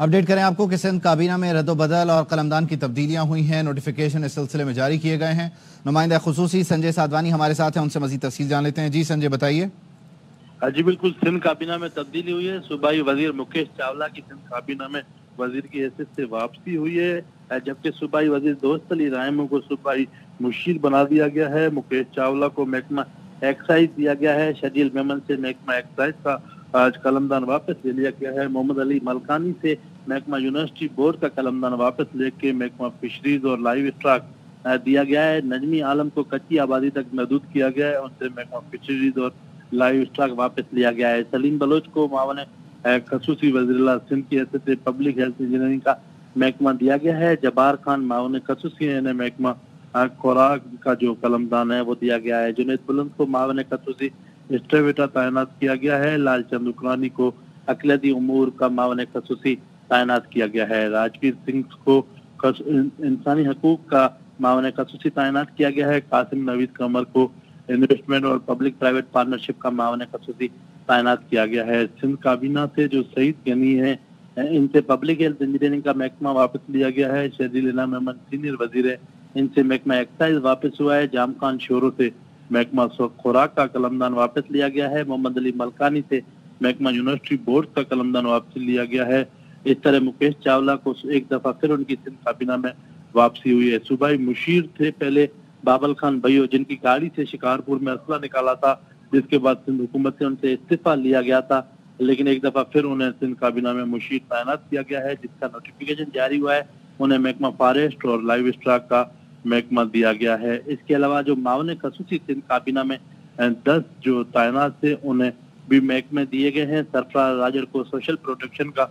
Update کریں آپ کو کہ سندھ کابینہ میں رد و بدل اور قلمدان کی تبدیلیاں ہوئی ہیں، نوٹیفیکیشن اس سلسلے میں جاری کیے گئے ہیں۔ نمائندہ خصوصی سنجے سادوانی ہمارے ساتھ ہیں، ان سے مزید تفصیل جان لیتے ہیں۔ جی سنجے بتائیے۔ جی بالکل، سندھ کابینہ میں تبدیلی ہوئی ہے۔ صوبائی وزیر مکیش چاولہ کی سندھ کابینہ میں وزیر کی حیثیت سے واپسی ہوئی ہے، جبکہ صوبائی وزیر دوست علی رائمو کو صوبائی مشیر بنا دیا گیا ہے۔ مکیش چاولہ کو محکمہ ایکسائز دیا گیا ہے۔ شجیل میمن سے محکمہ ایکسائز کا قلمدان واپس لے لیا گیا ہے۔ محمد علی ملکانی سے محکمہ یونیورسٹی بورڈ کا قلمدان واپس لے کے محکمہ فشریز اور لائیو اسٹاک دیا گیا ہے۔ نجمی عالم کو کچی آبادی تک محدود کیا گیا ہے، ان سے محکمہ فشریز اور لائیو اسٹاک واپس لیا گیا ہے۔ سلیم بلوچ کو معاون خصوصی وزیر اللہ سندھ کی حیثیت سے پبلک ہیلتھ انجینئرنگ کا محکمہ دیا گیا ہے۔ جبار خان معاون خصوصی نے محکمہ خوراک کا جو قلمدان ہے وہ دیا گیا ہے۔ جنید بلند کو معاون خصوصی اسٹریویٹا تعینات کیا گیا ہے۔ لال چند عکرانی کو اقلیتی امور کا معاون خصوصی تعینات کیا گیا ہے۔ راجویر سنگھ کو انسانی حقوق کا معاون خصوصی تعینات کیا گیا ہے۔ قاسم نوید قمر کو انویسٹمنٹ اور پبلک پرائیویٹ پارٹنرشپ کا معاون خصوصی تعینات کیا گیا ہے۔ سندھ کابینہ سے جو سعید غنی ہیں، ان سے پبلک ہیلتھ انجینئرنگ کا محکمہ واپس لیا گیا ہے۔ شہزیل انعام احمد سینئر وزیر ہے، ان سے محکمہ ایکسائز واپس ہوا ہے۔ جام خان شورو سے محکمہ خوراک کا قلمدان واپس لیا گیا ہے۔ محمد علی ملکانی سے محکمہ یونیورسٹی بورڈ کا قلمدان واپس لیا گیا ہے۔ اس طرح مکیش چاولہ کو ایک دفعہ پھر ان کی سندھ کابینہ میں واپسی ہوئی ہے۔ صوبائی مشیر تھے پہلے بابل خان بھائیو، جن کی گاڑی سے شکارپور میں اسلحہ نکالا تھا، جس کے بعد سندھ حکومت سے ان سے استعفیٰ لیا گیا تھا، لیکن ایک دفعہ پھر انہیں سندھ کابینہ میں مشیر تعینات کیا گیا ہے، جس کا نوٹیفیکیشن جاری ہوا ہے۔ انہیں محکمہ فارسٹ اور لائیو اسٹاک کا محکمہ دیا گیا ہے۔ اس کے علاوہ جو معاون خصوصی سندھ کابینہ میں 10 جو تعینات تھے انہیں بھی محکمے دیے گئے ہیں۔ سرفراز راجر کو سوشل پروٹیکشن کا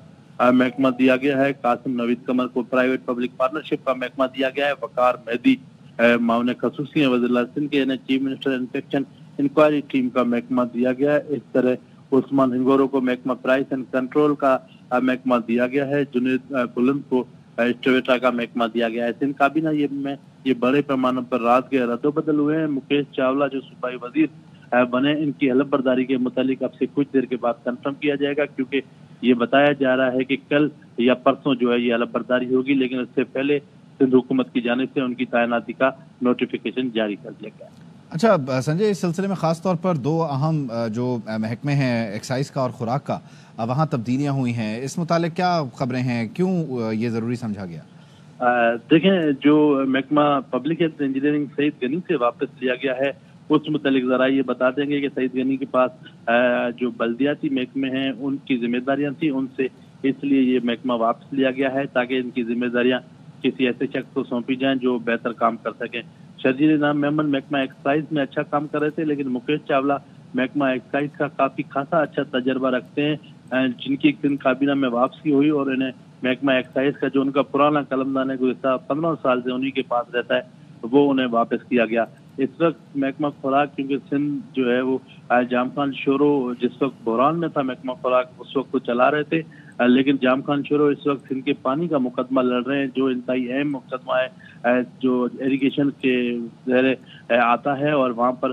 محکمہ دیا گیا ہے۔ قاسم نوید قمر کو پرائیویٹ پبلک پارٹنرشپ کا محکمہ دیا گیا ہے۔ وقار مہدی معاون خصوصی وزیر اللہ سندھ کے chief minister infection inquiry team کا محکمہ دیا گیا ہے۔ اس طرح عثمان ہنگورو کو محکمہ پرائس اینڈ کنٹرول کا محکمہ دیا گیا ہے۔ جنید بلند کو اسٹریویٹا کا محکمہ دیا گیا ہے۔ سندھ کابینہ یہ بڑے پیمانے پر رات کے رد و بدل ہوئے ہیں۔ مکیش چاولہ جو صوبائی وزیر بنے، ان کی حلف برداری کے متعلق اب سے کچھ دیر کے بعد کنفرم کیا جائے گا، کیونکہ یہ بتایا جا رہا ہے کہ کل یا پرسوں جو ہے یہ حلف برداری ہوگی، لیکن اس سے پہلے سندھ حکومت کی جانب سے ان کی تعیناتی کا نوٹیفیکیشن جاری کر دیا گیا ہے۔ اچھا سنجے، اس سلسلے میں خاص طور پر دو اہم جو محکمے ہیں ایکسائز کا اور خوراک کا، وہاں تبدیلیاں ہوئی ہیں، اس متعلق کیا خبریں ہیں؟ کیوں یہ ضروری سمجھا گیا؟ دیکھیں، جو محکمہ public health engineering Saeed Ghani سے واپس لیا گیا ہے، اس متعلق ذرا یہ بتا دیں گے کہ سعید غنی کے پاس جو بلدیاتی محکمے ہیں ان کی ذمہ داریاں تھیں، ان سے اس لیے یہ محکمہ واپس لیا گیا ہے تاکہ ان کی ذمہ داریاں کسی ایسے شخص کو سونپی جائیں جو بہتر کام کر سکیں۔ شجیل انعام احمد محکمہ ایکسائز میں اچھا کام کر رہے تھے، لیکن مکیش چاولہ محکمہ ایکسائز کا کافی خاصا اچھا تجربہ رکھتے ہیں، جن کی سندھ کابینہ میں واپسی ہوئی اور انہیں محکمہ ایکسائز کا جو ان کا پرانا قلمدان ہے گزشتہ 15 سال سے انہی کے پاس رہتا ہے، وہ انہیں واپس کیا گیا۔ اس وقت محکمہ خوراک، کیونکہ سندھ جو ہے وہ جام خان شورو جس وقت بحران میں تھا، محکمہ خوراک اس وقت کو چلا رہے تھے، لیکن جام خان شورو اس وقت سندھ کے پانی کا مقدمہ لڑ رہے ہیں، جو انتہائی اہم مقدمہ ہے، جو ایریگیشن کے زیر آتا ہے، اور وہاں پر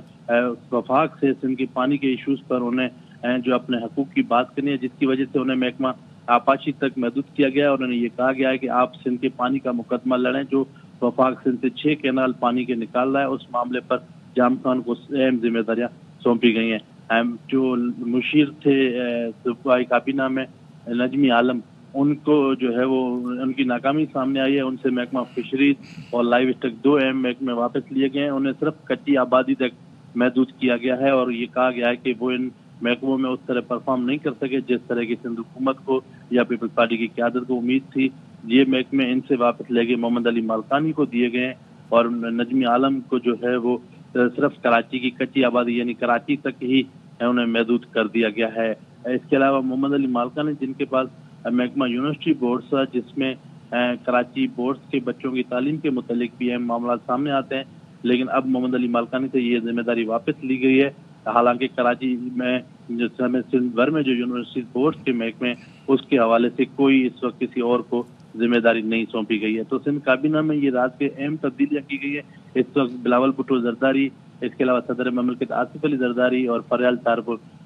وفاق سے سندھ کے پانی کے ایشوز پر انہیں جو اپنے حقوق کی بات کرنی ہے، جس کی وجہ سے انہیں محکمہ آپاشی تک محدود کیا گیا، اور انہیں یہ کہا گیا ہے کہ آپ سندھ کے پانی کا مقدمہ لڑیں، جو وفاق سندھ سے 6 کینال پانی کے نکال رہا ہے۔ اس معاملے پر جام خان کو اہم ذمہ داریاں سونپی گئی ہیں۔ جو مشیر تھے صوبائی کابینہ میں نجمی عالم، ان کو جو ہے وہ ان کی ناکامی سامنے آئی ہے، ان سے محکمہ فشریز اور لائیو اسٹاک 2 اہم محکمے واپس لیے گئے ہیں، انہیں صرف کچی آبادی تک محدود کیا گیا ہے، اور یہ کہا گیا ہے کہ وہ ان محکموں میں اس طرح پرفارم نہیں کر سکے جس طرح کی سندھ حکومت کو یا پیپلز پارٹی کی قیادت کو امید تھی۔ یہ محکمے ان سے واپس لے گئے، محمد علی ملکانی کو دیے گئے ہیں، اور نجمی عالم کو جو ہے وہ صرف کراچی کی کچی آبادی یعنی کراچی تک ہی انہیں محدود کر دیا گیا ہے۔ اس کے علاوہ محمد علی ملکانی، جن کے پاس محکمہ یونیورسٹی بورڈز ہے، جس میں کراچی بورڈز کے بچوں کی تعلیم کے متعلق بھی اہم معاملات سامنے آتے ہیں، لیکن اب محمد علی ملکانی سے یہ ذمہ داری واپس لی گئی ہے، حالانکہ کراچی میں سندھ بھر میں جو یونیورسٹی بورڈز کے محکمے اس کے حوالے سے کوئی اس وقت کسی اور کو ذمہ داری نہیں سونپی گئی ہے۔ تو سندھ کابینہ میں یہ رات کے اہم تبدیلیاں کی گئی ہے۔ اس وقت بلاول بھٹو زرداری، اس کے علاوہ صدر مملکت آصف علی زرداری اور فریال طاہر